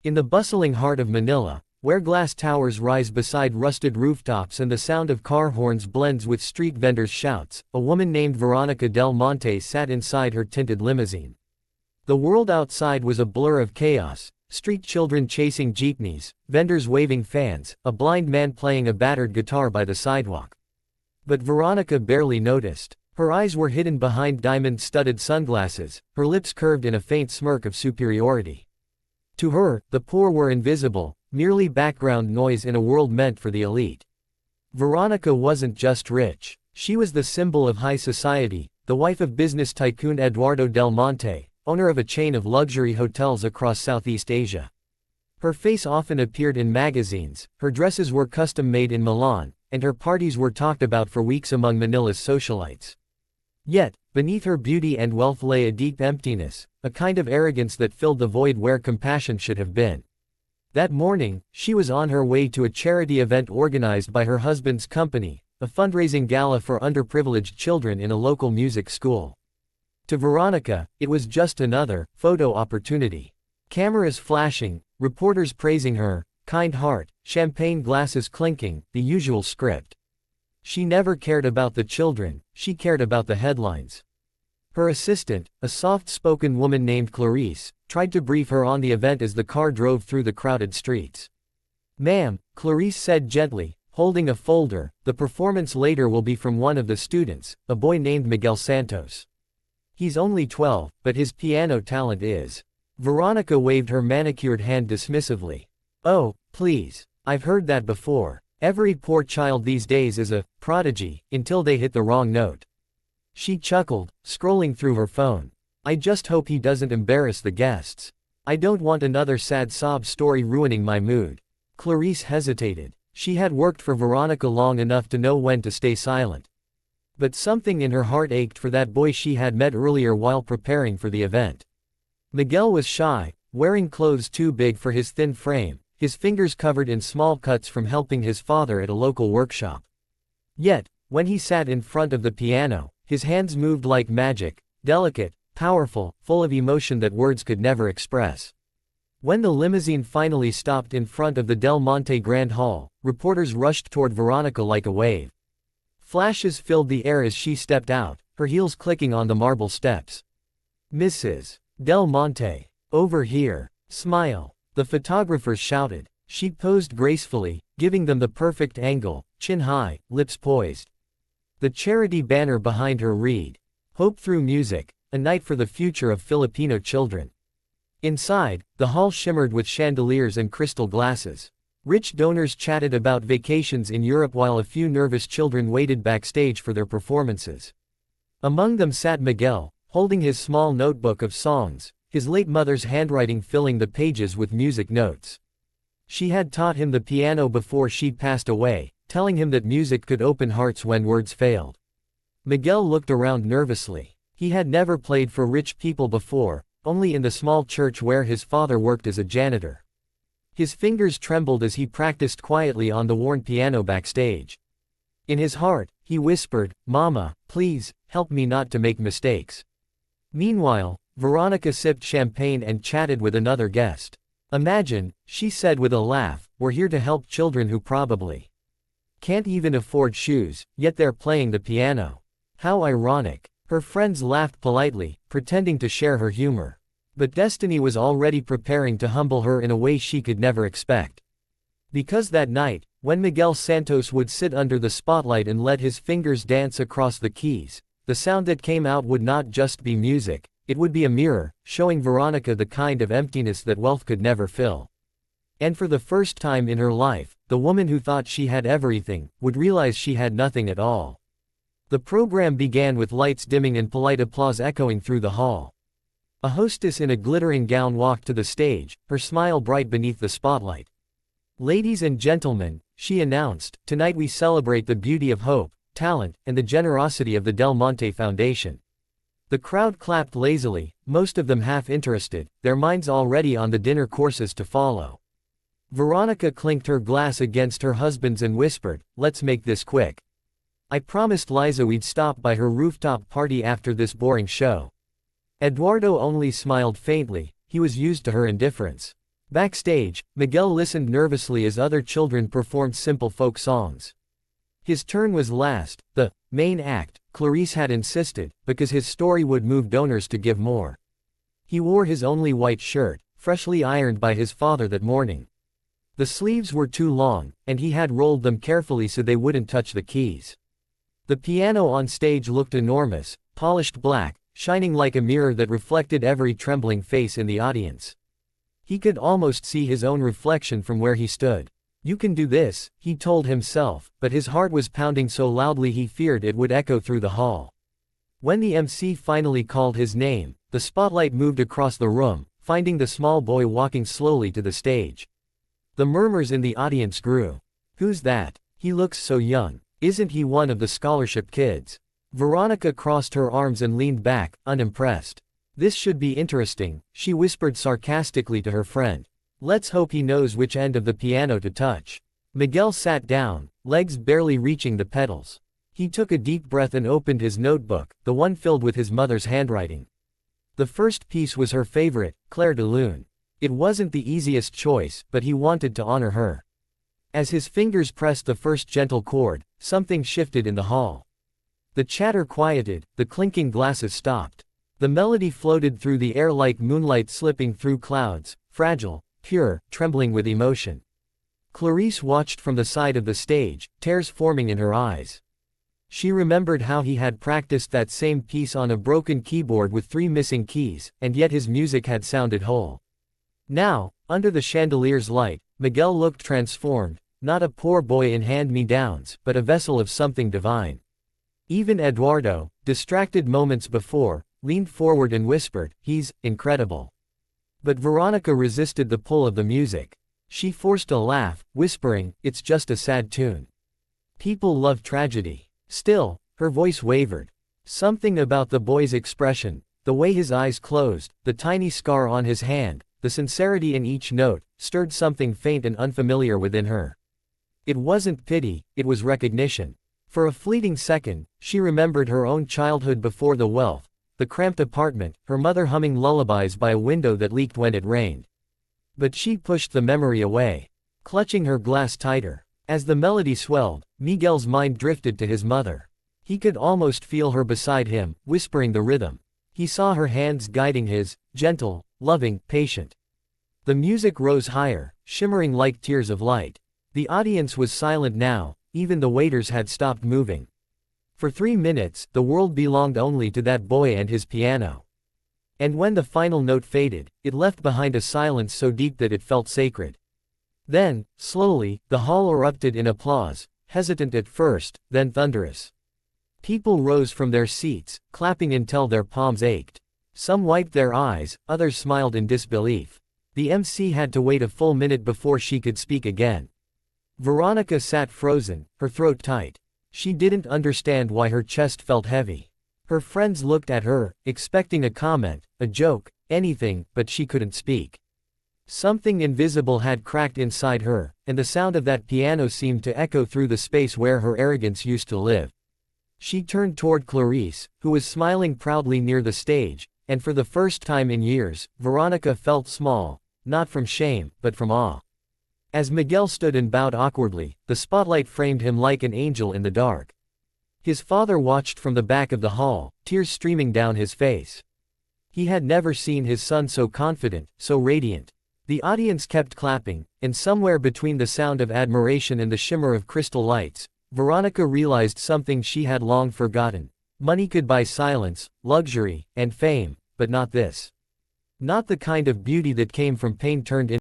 In the bustling heart of Manila, where glass towers rise beside rusted rooftops and the sound of car horns blends with street vendors' shouts, a woman named Veronica Del Monte sat inside her tinted limousine. The world outside was a blur of chaos, street children chasing jeepneys, vendors waving fans, a blind man playing a battered guitar by the sidewalk. But Veronica barely noticed. Her eyes were hidden behind diamond-studded sunglasses, her lips curved in a faint smirk of superiority. To her, the poor were invisible, merely background noise in a world meant for the elite. Veronica wasn't just rich. She was the symbol of high society, the wife of business tycoon Eduardo Del Monte, owner of a chain of luxury hotels across Southeast Asia. Her face often appeared in magazines, her dresses were custom-made in Milan, and her parties were talked about for weeks among Manila's socialites. Yet, beneath her beauty and wealth lay a deep emptiness, a kind of arrogance that filled the void where compassion should have been. That morning, she was on her way to a charity event organized by her husband's company, a fundraising gala for underprivileged children in a local music school. To Veronica, it was just another photo opportunity. Cameras flashing, reporters praising her, kind heart, champagne glasses clinking, the usual script. She never cared about the children, she cared about the headlines. Her assistant, a soft-spoken woman named Clarice, tried to brief her on the event as the car drove through the crowded streets. "Ma'am," Clarice said gently, holding a folder, "the performance later will be from one of the students, a boy named Miguel Santos. He's only 12, but his piano talent is." Veronica waved her manicured hand dismissively. "Oh, please. I've heard that before. Every poor child these days is a prodigy, until they hit the wrong note." She chuckled, scrolling through her phone. "I just hope he doesn't embarrass the guests. I don't want another sad sob story ruining my mood." Clarice hesitated. She had worked for Veronica long enough to know when to stay silent. But something in her heart ached for that boy she had met earlier while preparing for the event. Miguel was shy, wearing clothes too big for his thin frame, his fingers covered in small cuts from helping his father at a local workshop. Yet, when he sat in front of the piano, his hands moved like magic, delicate, powerful, full of emotion that words could never express. When the limousine finally stopped in front of the Del Monte Grand Hall, reporters rushed toward Veronica like a wave. Flashes filled the air as she stepped out, her heels clicking on the marble steps. "Mrs. Del Monte, over here, smile," the photographers shouted. She posed gracefully, giving them the perfect angle, chin high, lips poised. The charity banner behind her read, "Hope through music, a night for the future of Filipino children." Inside, the hall shimmered with chandeliers and crystal glasses. Rich donors chatted about vacations in Europe while a few nervous children waited backstage for their performances. Among them sat Miguel, holding his small notebook of songs, his late mother's handwriting filling the pages with music notes. She had taught him the piano before she passed away, telling him that music could open hearts when words failed. Miguel looked around nervously. He had never played for rich people before, only in the small church where his father worked as a janitor. His fingers trembled as he practiced quietly on the worn piano backstage. In his heart, he whispered, "Mama, please, help me not to make mistakes." Meanwhile, Veronica sipped champagne and chatted with another guest. "Imagine," she said with a laugh, "we're here to help children who probably can't even afford shoes, yet they're playing the piano. How ironic." Her friends laughed politely, pretending to share her humor. But destiny was already preparing to humble her in a way she could never expect. Because that night, when Miguel Santos would sit under the spotlight and let his fingers dance across the keys, the sound that came out would not just be music, it would be a mirror, showing Veronica the kind of emptiness that wealth could never fill. And for the first time in her life, the woman who thought she had everything, would realize she had nothing at all. The program began with lights dimming and polite applause echoing through the hall. A hostess in a glittering gown walked to the stage, her smile bright beneath the spotlight. "Ladies and gentlemen," she announced, "tonight we celebrate the beauty of hope, talent, and the generosity of the Del Monte Foundation." The crowd clapped lazily, most of them half interested, their minds already on the dinner courses to follow. Veronica clinked her glass against her husband's and whispered, "Let's make this quick. I promised Liza we'd stop by her rooftop party after this boring show." Eduardo only smiled faintly, he was used to her indifference. Backstage, Miguel listened nervously as other children performed simple folk songs. His turn was last, the main act, Clarice had insisted, because his story would move donors to give more. He wore his only white shirt, freshly ironed by his father that morning. The sleeves were too long, and he had rolled them carefully so they wouldn't touch the keys. The piano on stage looked enormous, polished black, shining like a mirror that reflected every trembling face in the audience. He could almost see his own reflection from where he stood. "You can do this," he told himself, but his heart was pounding so loudly he feared it would echo through the hall. When the MC finally called his name, the spotlight moved across the room, finding the small boy walking slowly to the stage. The murmurs in the audience grew. "Who's that? He looks so young. Isn't he one of the scholarship kids?" Veronica crossed her arms and leaned back, unimpressed. "This should be interesting," she whispered sarcastically to her friend. "Let's hope he knows which end of the piano to touch." Miguel sat down, legs barely reaching the pedals. He took a deep breath and opened his notebook, the one filled with his mother's handwriting. The first piece was her favorite, Clair de Lune. It wasn't the easiest choice, but he wanted to honor her. As his fingers pressed the first gentle chord, something shifted in the hall. The chatter quieted, the clinking glasses stopped. The melody floated through the air like moonlight slipping through clouds, fragile, pure, trembling with emotion. Clarice watched from the side of the stage, tears forming in her eyes. She remembered how he had practiced that same piece on a broken keyboard with 3 missing keys, and yet his music had sounded whole. Now, under the chandelier's light, Miguel looked transformed, not a poor boy in hand-me-downs, but a vessel of something divine. Even Eduardo, distracted moments before, leaned forward and whispered, "He's incredible." But Veronica resisted the pull of the music. She forced a laugh, whispering, "It's just a sad tune. People love tragedy." Still, her voice wavered. Something about the boy's expression, the way his eyes closed, the tiny scar on his hand, the sincerity in each note, stirred something faint and unfamiliar within her. It wasn't pity, it was recognition. For a fleeting second, she remembered her own childhood before the wealth, the cramped apartment, her mother humming lullabies by a window that leaked when it rained. But she pushed the memory away, clutching her glass tighter. As the melody swelled, Miguel's mind drifted to his mother. He could almost feel her beside him, whispering the rhythm. He saw her hands guiding his, gentle, loving, patient. The music rose higher, shimmering like tears of light. The audience was silent now, even the waiters had stopped moving. For 3 minutes, the world belonged only to that boy and his piano. And when the final note faded, it left behind a silence so deep that it felt sacred. Then, slowly, the hall erupted in applause, hesitant at first, then thunderous. People rose from their seats, clapping until their palms ached. Some wiped their eyes, others smiled in disbelief. The MC had to wait a full minute before she could speak again. Veronica sat frozen, her throat tight. She didn't understand why her chest felt heavy. Her friends looked at her, expecting a comment, a joke, anything, but she couldn't speak. Something invisible had cracked inside her, and the sound of that piano seemed to echo through the space where her arrogance used to live. She turned toward Clarice, who was smiling proudly near the stage, and for the first time in years, Veronica felt small, not from shame, but from awe. As Miguel stood and bowed awkwardly, the spotlight framed him like an angel in the dark. His father watched from the back of the hall, tears streaming down his face. He had never seen his son so confident, so radiant. The audience kept clapping, and somewhere between the sound of admiration and the shimmer of crystal lights, Veronica realized something she had long forgotten. Money could buy silence, luxury, and fame, but not this. Not the kind of beauty that came from pain turned into